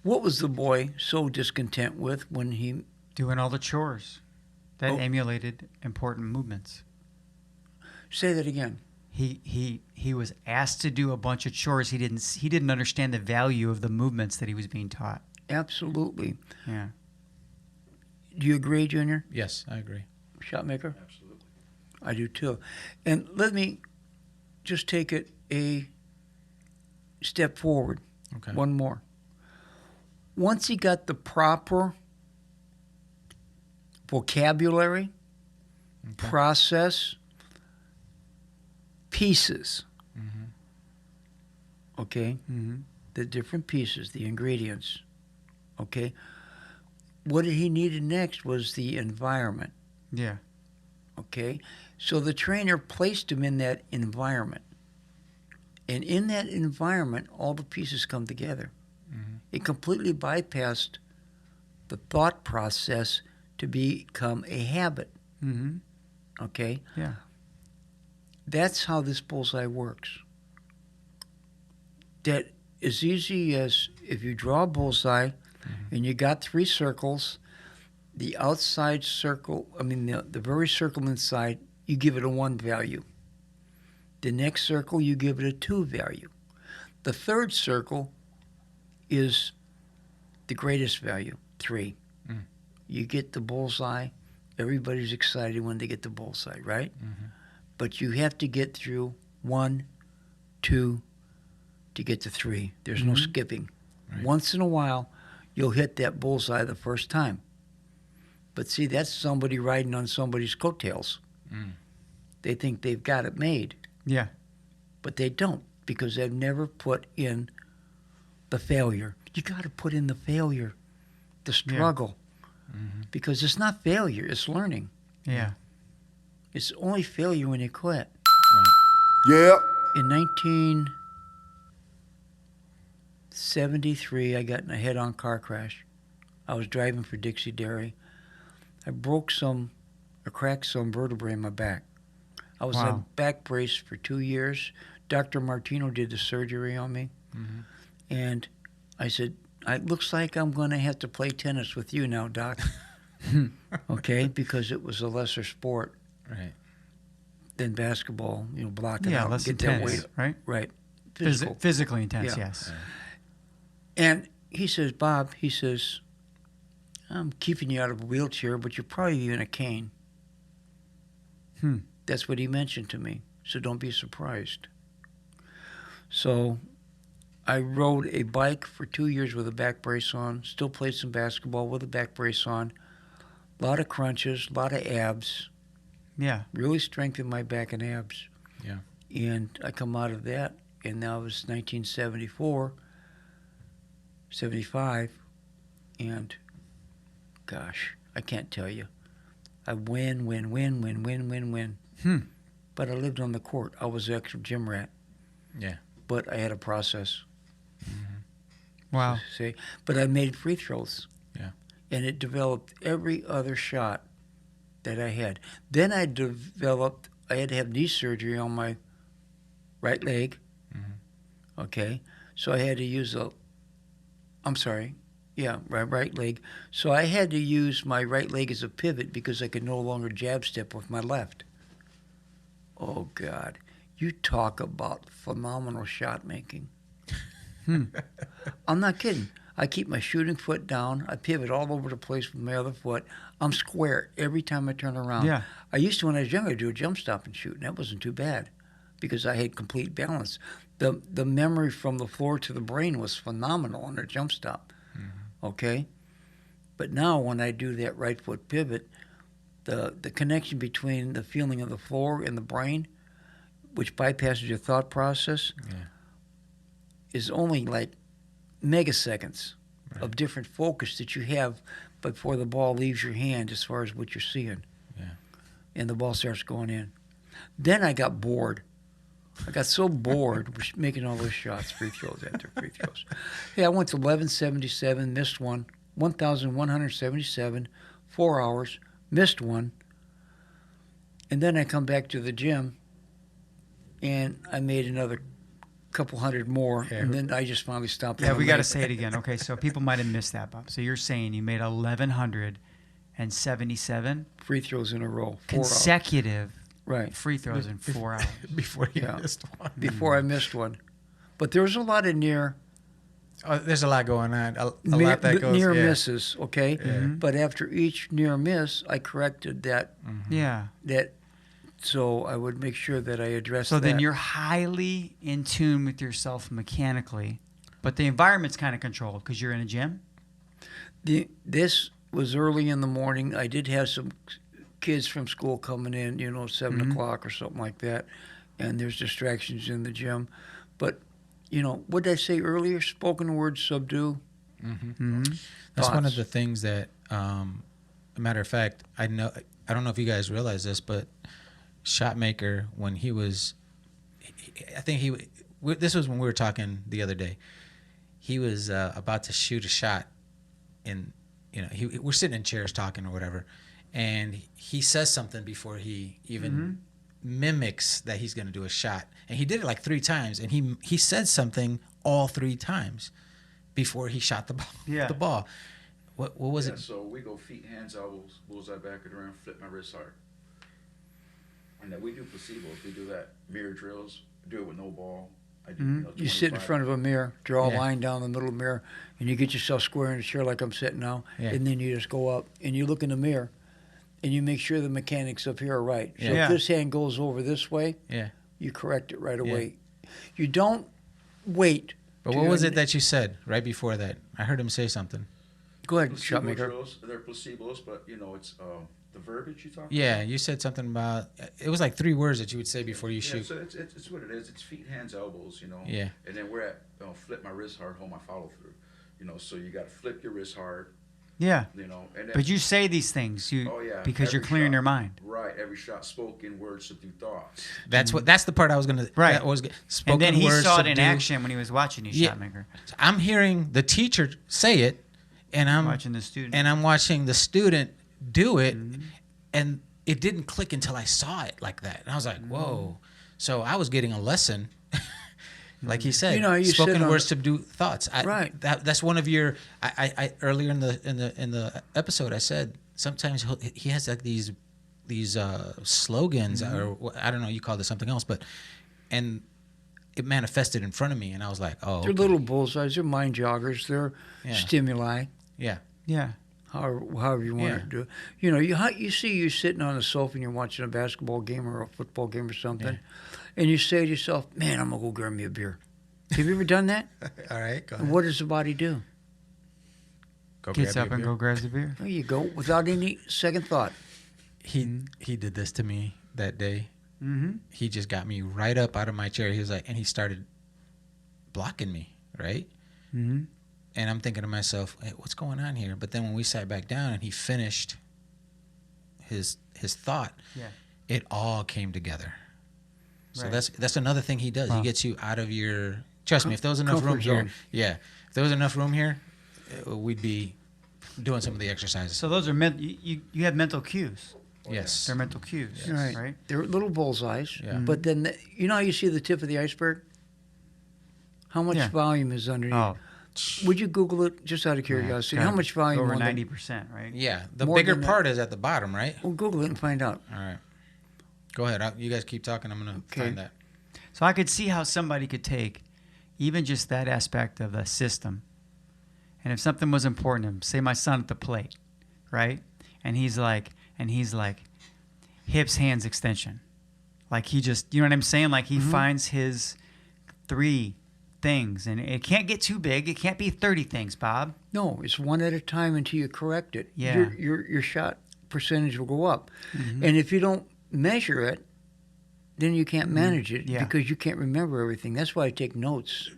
What was the boy so discontent with when he... Doing all the chores that emulated important movements. Say that again. He was asked to do a bunch of chores. He didn't understand the value of the movements that he was being taught. Absolutely. Yeah. Do you agree, Junior? Yes, I agree. Shotmaker? Absolutely. I do too. And let me just take it a step forward. Okay. One more. Once he got the proper vocabulary, process, pieces, okay? The different pieces, the ingredients, okay? What he needed next was the environment, Yeah. okay? So the trainer placed him in that environment. And in that environment, all the pieces come together. It completely bypassed the thought process to become a habit, okay? Yeah. That's how this bullseye works. That as easy as if you draw a bullseye and you got 3 circles, the outside circle, the very circle inside, you give it a 1 value. The next circle, you give it a 2 value. The third circle is the greatest value, 3. You get the bullseye. Everybody's excited when they get the bullseye, right? But you have to get through 1, 2 to get to 3. There's no skipping. Right. Once in a while, you'll hit that bullseye the first time. But see, that's somebody riding on somebody's coattails. They think they've got it made. Yeah. But they don't, because they've never put in the failure. You got to put in the failure, the struggle, because it's not failure, it's learning. Yeah. It's only failure when you quit. Yeah. In 1973, I got in a head-on car crash. I was driving for Dixie Dairy. I cracked some vertebrae in my back. I was on back brace for 2 years. Dr. Martino did the surgery on me. And I said, it looks like I'm going to have to play tennis with you now, Doc. Okay? Because it was a lesser sport Right. than basketball, blocking Yeah, out. less get that intense, weight. right? Right. Physical. Physically intense, Yeah. yes. And he says, Bob, I'm keeping you out of a wheelchair, but you're probably in a cane. That's what he mentioned to me. So don't be surprised. So I rode a bike for 2 years with a back brace on, still played some basketball with a back brace on, a lot of crunches, a lot of abs, Yeah. really strengthened my back and abs. Yeah. And I come out of that, and now it's 1974, 75, and gosh, I can't tell you. I win. But I lived on the court. I was an extra gym rat. Yeah. But I had a process. Wow. See? But I made free throws. Yeah. And it developed every other shot that I had. Then I had to have knee surgery on my right leg. Okay? So I had to use right leg. So I had to use my right leg as a pivot because I could no longer jab step with my left. Oh, God. You talk about phenomenal shot making. I'm not kidding. I keep my shooting foot down. I pivot all over the place with my other foot. I'm square every time I turn around. Yeah. I used to, when I was younger, do a jump stop and shoot, and that wasn't too bad because I had complete balance. The memory from the floor to the brain was phenomenal on a jump stop. Okay? But now when I do that right foot pivot, the connection between the feeling of the floor and the brain, which bypasses your thought process, is only like megaseconds of different focus that you have before the ball leaves your hand as far as what you're seeing. Yeah. And the ball starts going in. Then I got bored. I got so bored with making all those shots, free throws after free throws. Yeah, I went to 1177, missed one, 1,177, 4 hours, missed one. And then I come back to the gym, and I made another couple hundred more, and then I just finally stopped. Yeah, we got to say it again. Okay, so people might have missed that, Bob. So you're saying you made 1,177 free throws in a row, 4 hours. consecutive Right. free throws in 4 hours. Before you missed one. Before I missed one. But there was a lot of near Oh, there's a lot going on. A lot that goes. near yeah. misses, okay? But after each near miss, I corrected that. Yeah. So I would make sure that I addressed So that. then you're highly in tune with yourself mechanically, but the environment's kind of controlled because you're in a gym. This was early in the morning. I did have some kids from school coming in, 7 o'clock or something like that, and there's distractions in the gym. But, what did I say earlier? Spoken words subdue. That's one of the things that, a matter of fact, I don't know if you guys realize this, but Shotmaker, when he was, this was when we were talking the other day. He was about to shoot a shot, and we're sitting in chairs talking or whatever, and he says something before he even mimics that he's going to do a shot, and he did it like 3 times, and he said something all 3 times before he shot the ball. Yeah. The ball. What was it? So we go feet, hands, elbows, bullseye, back it around, flip my wrist hard. And then we do placebos. We do that. Mirror drills. Do it with no ball. I do. You sit in 25. front of a mirror, draw a Yeah. line down the middle of the mirror, and you get yourself square in a chair like I'm sitting now, Yeah. and then you just go up, and you look in the mirror, and you make sure the mechanics up here are right. So Yeah. if this hand goes over this way, Yeah. you correct it right away. You don't wait. But what was it that you said right before that? I heard him say something. Go ahead, Placebo Shotmaker. drills. They're placebos, but it's the verbiage you talk Yeah, about. you said something about, it was like 3 words that you would say before you Yeah, shoot. so it's what it is. It's feet, hands, elbows, Yeah. And then we're at flip my wrist hard, hold my follow through. So you got to flip your wrist hard, Yeah. And then, But you say these things because you're every clearing shot. your mind. Right, every shot, spoken words, subdue thoughts. That's the part I was gonna. Right. That was spoken And then he words, saw it in subdue. action when he was watching you, Yeah. Shotmaker. I'm hearing the teacher say it, and I'm Watching the student. and I'm watching the student do it, Mm-hmm. and it didn't click until I saw it like that, and I was like, "Whoa!" So I was getting a lesson, like he said, You sit spoken on words the- subdue thoughts. Right. That's one of your. I earlier in the episode I said sometimes he has like these slogans or I don't know, you called it something else, and it manifested in front of me, and I was like, "Oh, They're okay. little bullseyes. They're mind joggers. They're stimuli. Yeah, yeah. However you want Yeah. to do it. You see you sitting on the sofa and you're watching a basketball game or a football game or something, and you say to yourself, "Man, I'm gonna go grab me a beer." Have you ever done that? all right, go And ahead. what does the body do? Go Gets grab up your and beer. go grabs the beer. There you go, without any second thought. He did this to me that day. Mm-hmm. He just got me right up out of my chair. He was like, and he started blocking me, right? Mm-hmm. And I'm thinking to myself, hey, what's going on here? But then when we sat back down and he finished his thought, it all came together. So Right. that's another thing he does. Wow. He gets you out of your. Trust me, if there was enough Comfort room here, zone. if there was enough room here, we'd be doing some of the exercises. So those are you have mental cues. yes. They're mental cues, Right. right? They're little bullseyes. Yeah. But then, you know how you see the tip of the iceberg? How much Yeah. volume is underneath? Oh, Would you Google it just out of curiosity? How much volume? Over on the- 90%, right? Yeah, the More bigger than that. part is at the bottom, right? Well, Google it and find out. All right. Go ahead. You guys keep talking. I'm going to Okay. find that. So I could see how somebody could take even just that aspect of the system, and if something was important to him, say my son at the plate, right? And he's like hips, hands, extension. Like he just, you know what I'm saying? Like he finds his 3 things, and it can't get too big. It can't be 30 things, Bob. No, it's one at a time until you correct it. Yeah. Your shot percentage will go up. And if you don't measure it, then you can't manage it because you can't remember everything. That's why I take notes.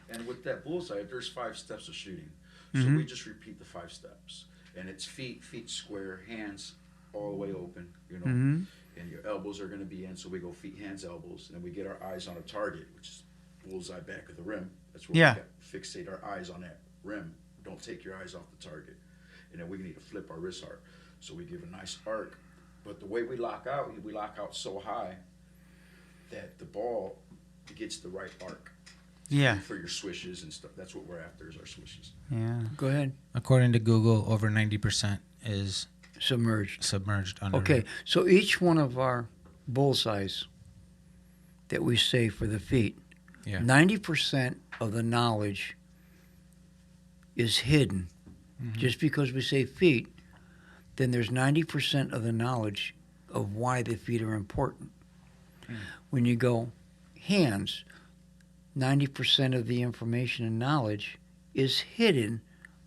And with that bullseye, there's 5 steps of shooting. So we just repeat the 5 steps. And it's feet square, hands all the way open, you know. And your elbows are going to be in, so we go feet, hands, elbows. And then we get our eyes on a target, which is bullseye back of the rim. That's where we got fixate our eyes on that rim. Don't take your eyes off the target. And then we need to flip our wrist arc. So we give a nice arc. But the way we lock out so high that the ball gets the right arc. Yeah. For your swishes and stuff. That's what we're after is our swishes. Yeah. Go ahead. According to Google, over 90% is Submerged. under. Okay, so each one of our bullseyes that we say for the feet, 90% of the knowledge is hidden. Just because we say feet, then there's 90% of the knowledge of why the feet are important. When you go hands, 90% of the information and knowledge is hidden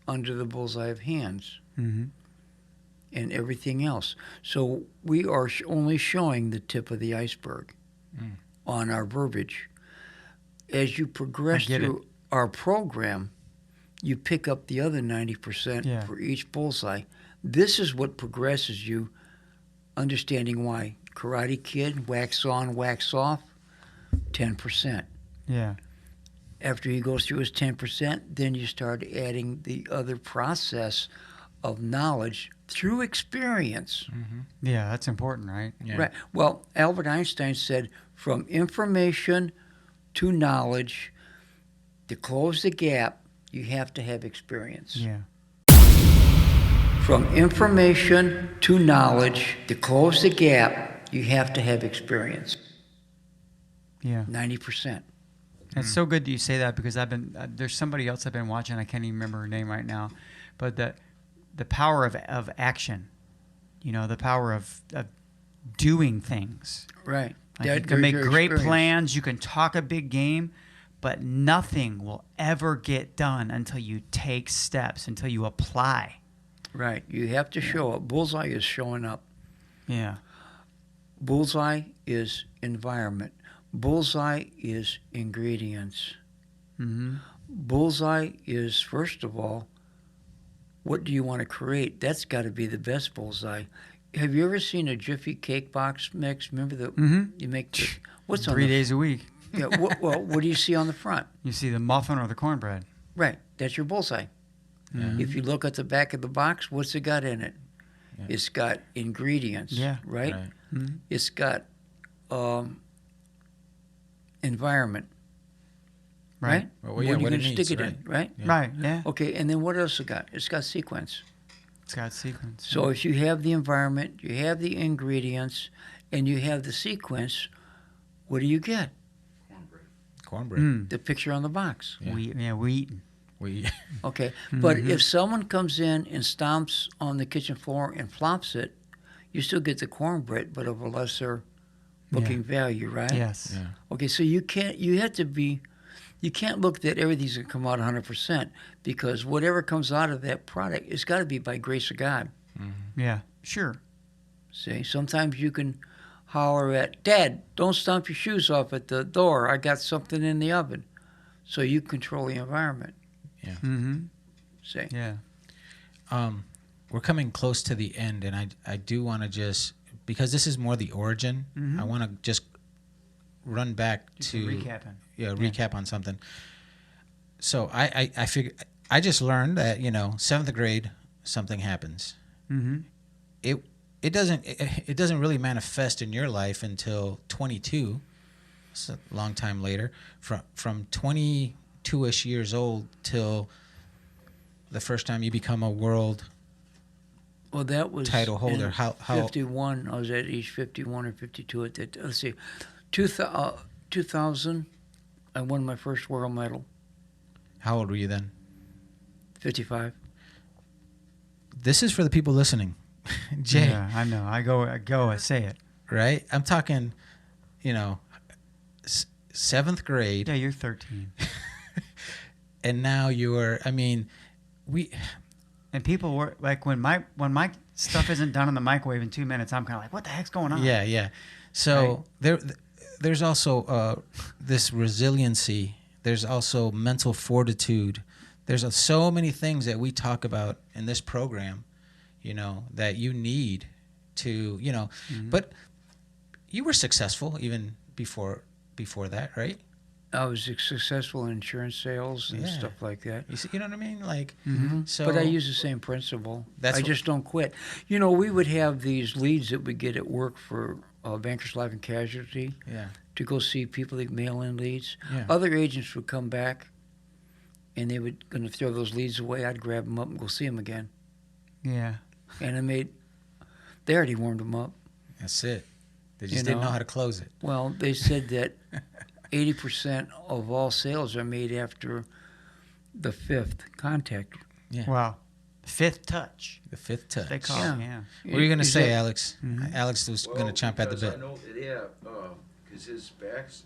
under the bullseye of hands and everything else. So we are only showing the tip of the iceberg on our verbiage. As you progress through our program, you pick up the other 90% for each bullseye. This is what progresses you, understanding why. Karate Kid, wax on, wax off, 10%. Yeah. After he goes through his 10%, then you start adding the other process of knowledge through experience. Yeah, that's important, right? Yeah. Right. Well, Albert Einstein said, from information to knowledge, to close the gap, you have to have experience. Yeah. From information to knowledge, to close the gap, you have to have experience. Yeah. 90%. It's so good that you say that because there's somebody else I've been watching. I can't even remember her name right now, but the power of action, you know, the power of doing things. Right. Like you can make great plans. You can talk a big game, but nothing will ever get done until you take steps, until you apply. Right. You have to show up. Bullseye is showing up. Yeah. Bullseye is environment. Bullseye is ingredients. Bullseye is, first of all, what do you want to create? That's got to be the best bullseye. Have you ever seen a Jiffy cake box mix? Remember that you make what's on 3 days a week. Yeah. What do you see on the front? You see the muffin or the cornbread. Right. That's your bullseye. If you look at the back of the box, what's it got in it? It's got ingredients. Yeah. Right. It's got environment. Right? Well, what yeah, are you what going it to needs, stick it right? in? Right? Yeah. Right, yeah. Okay, and then what else it got? It's got sequence. It's got sequence. So if you have the environment, you have the ingredients, and you have the sequence, what do you get? Cornbread. The picture on the box. Yeah. We eating. Okay, but if someone comes in and stomps on the kitchen floor and flops it, you still get the cornbread, but of a lesser looking value, right? Yes. Yeah. Okay, so you can't look that everything's going to come out 100% because whatever comes out of that product, it's got to be by grace of God. Yeah, sure. See, sometimes you can holler at, Dad, don't stomp your shoes off at the door. I got something in the oven. So you control the environment. Yeah. See? Yeah. We're coming close to the end, and I do want to just, because this is more the origin, I want to just run back to recap on something. So I figured I just learned that 7th grade something happens. It doesn't really manifest in your life until 22. It's a long time later. From 22ish years old till the first time you become a world that was title holder. In How 51. I was at age 51 or 52 at that. Let's see, 2000. I won my first world medal. How old were you then? 55. This is for the people listening. Jay. Yeah, I know. I say it. Right? I'm talking, 7th grade. Yeah, you're 13. And now you're, And people were like, when my stuff isn't done in the microwave in 2 minutes, I'm kind of like, what the heck's going on? Yeah. So there's also this resiliency. There's also mental fortitude. There's so many things that we talk about in this program, that you need to, But you were successful even before that, right? I was successful in insurance sales and stuff like that. You know what I mean? Like, so. But I use the same principle. That's I what- just don't quit. We would have these leads that we get at work for Bankers Life and Casualty Yeah. to go see people that mail in leads. Yeah. Other agents would come back, and they would going to throw those leads away. I'd grab them up and go see them again. Yeah. And they already warmed them up. That's it. They just didn't know how to close it. Well, they said that 80% of all sales are made after the 5th contact. Yeah. Wow. Fifth touch. The fifth touch. They call it. Yeah. What were you going to Is say, that- Alex? Alex was going to chomp at the because bit. I know, because his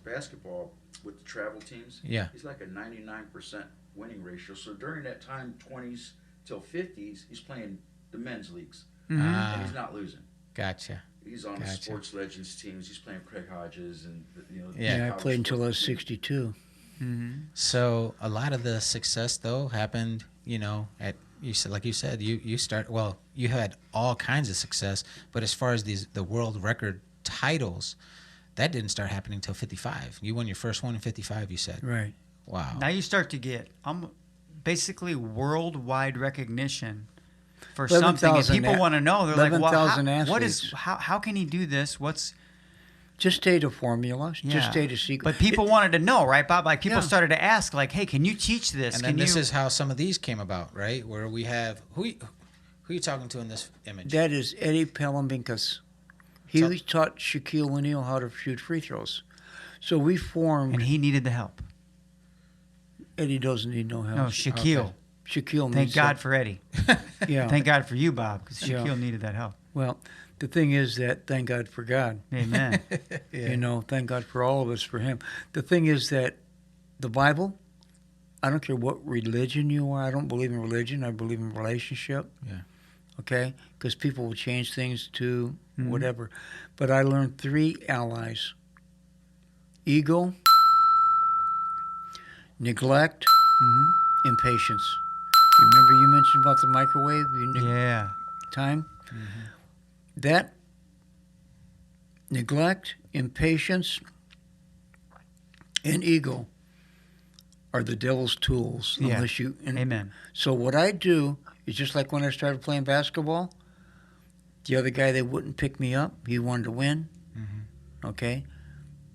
basketball with the travel teams, Yeah. he's like a 99% winning ratio. So during that time, 20s till 50s, he's playing the men's leagues, and he's not losing. Gotcha. He's on the Gotcha. sports legends teams. He's playing Craig Hodges and Yeah, I college played until I was sports teams. 62. So a lot of the success though happened, at you said you had all kinds of success, but as far as the world record titles, that didn't start happening until 55. You won your first one in 55, you said. Right. Wow. Now you start to get basically worldwide recognition for 11,000 something, and people want to know. They're like, well, 11,000 what is athletes. how can he do this? What's Just state a formula. yeah. Just state a secret. But people wanted to know, right, Bob? Like people Yeah. started to ask, like, hey, can you teach this? And Can then this you? is how some of these came about, right? Where we have who are you talking to in this image? That is Eddie Palambincas. He taught Shaquille O'Neal how to shoot free throws. So we formed. And he needed the help. Eddie doesn't need no help. No, Shaquille. Okay. Shaquille Thank needs God help. for Eddie. Yeah. Thank God for you, Bob, because Yeah. Shaquille needed that help. Well, the thing is that thank God for God. Amen. Thank God for all of us for Him. The thing is that the Bible, I don't care what religion you are. I don't believe in religion. I believe in relationship. Yeah. Okay? Because people will change things to whatever. But I learned 3 allies: ego, neglect, impatience. Remember you mentioned about the microwave? Yeah. Time? That neglect, impatience, and ego are the devil's tools. Yeah. Unless you. Amen. So what I do is just like when I started playing basketball. The other guy that wouldn't pick me up, he wanted to win. Okay,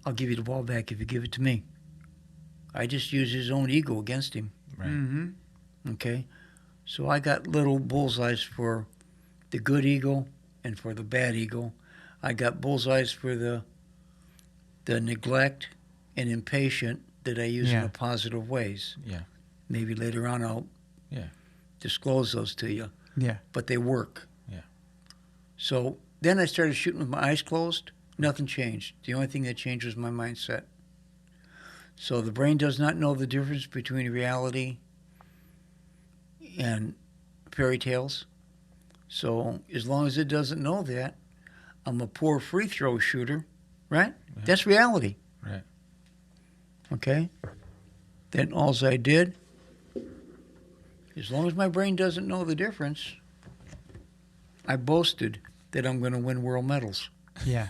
I'll give you the ball back if you give it to me. I just use his own ego against him. Right. Mm-hmm. Okay, so I got little bullseyes for the good ego and for the bad ego. I got bullseyes for the neglect and impatient that I use in Yeah. a positive ways. Yeah. Maybe later on I'll disclose those to you, Yeah. but they work. Yeah. So then I started shooting with my eyes closed. Nothing changed. The only thing that changed was my mindset. So the brain does not know the difference between reality and fairy tales. So as long as it doesn't know that, I'm a poor free throw shooter, right? Yeah. That's reality. Right. Okay? Then all I did, as long as my brain doesn't know the difference, I boasted that I'm going to win world medals. Yeah.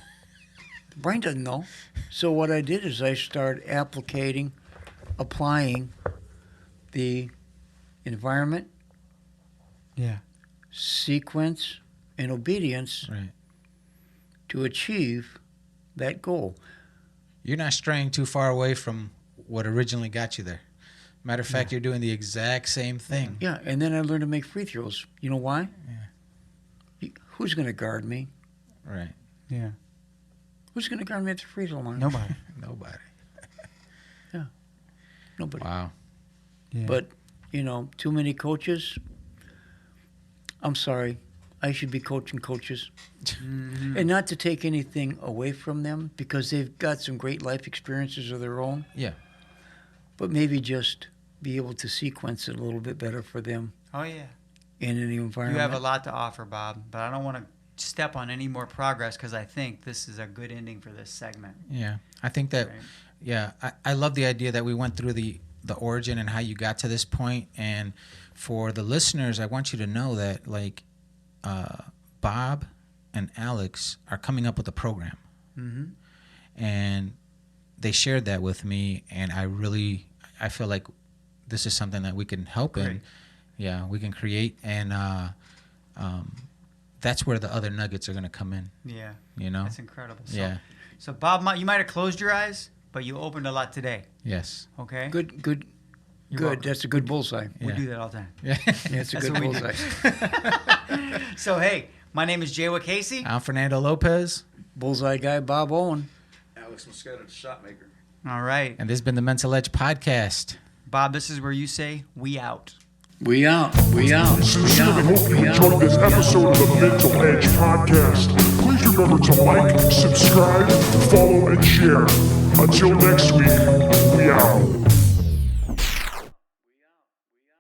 The brain doesn't know. So what I did is I started applying the environment, Yeah. sequence, and obedience Right. to achieve that goal. You're not straying too far away from what originally got you there. Matter of fact, you're doing the exact same thing. Yeah, and then I learned to make free throws. You know why? Yeah. Who's going to guard me? Right. Yeah. Who's going to guard me at the free throw line? Nobody. Nobody. Nobody. Wow. Yeah. But, too many coaches. I'm sorry. I should be coaching coaches. And not to take anything away from them because they've got some great life experiences of their own. Yeah. But maybe just be able to sequence it a little bit better for them Oh yeah. in an environment. You have a lot to offer, Bob, but I don't want to step on any more progress because I think this is a good ending for this segment. Yeah, I think that. Right. Yeah, I love the idea that we went through the origin and how you got to this point. And for the listeners, I want you to know that like Bob and Alex are coming up with a program, and they shared that with me, and I feel like this is something that we can help in. Yeah, we can create, and that's where the other nuggets are going to come in. Yeah. You know? That's incredible. So, Yeah. So, Bob, you might have closed your eyes, but you opened a lot today. Yes. Okay? Good. You're Good. welcome. That's a good bullseye. We Yeah. do that all the time. Yeah. Yeah, it's a That's good what we do. bullseye. So, hey, my name is Jay Casey. I'm Fernando Lopez, Bullseye guy, Bob Owen. Alex Mosqueda, the shot maker. All right. and this has been the Mental Edge podcast. Bob, this is where you say, we out. We out. We out. We Sincerely out. hope you We out. enjoyed this episode of the Mental Edge podcast. Please remember to like, subscribe, follow, and share. Until next week, we out.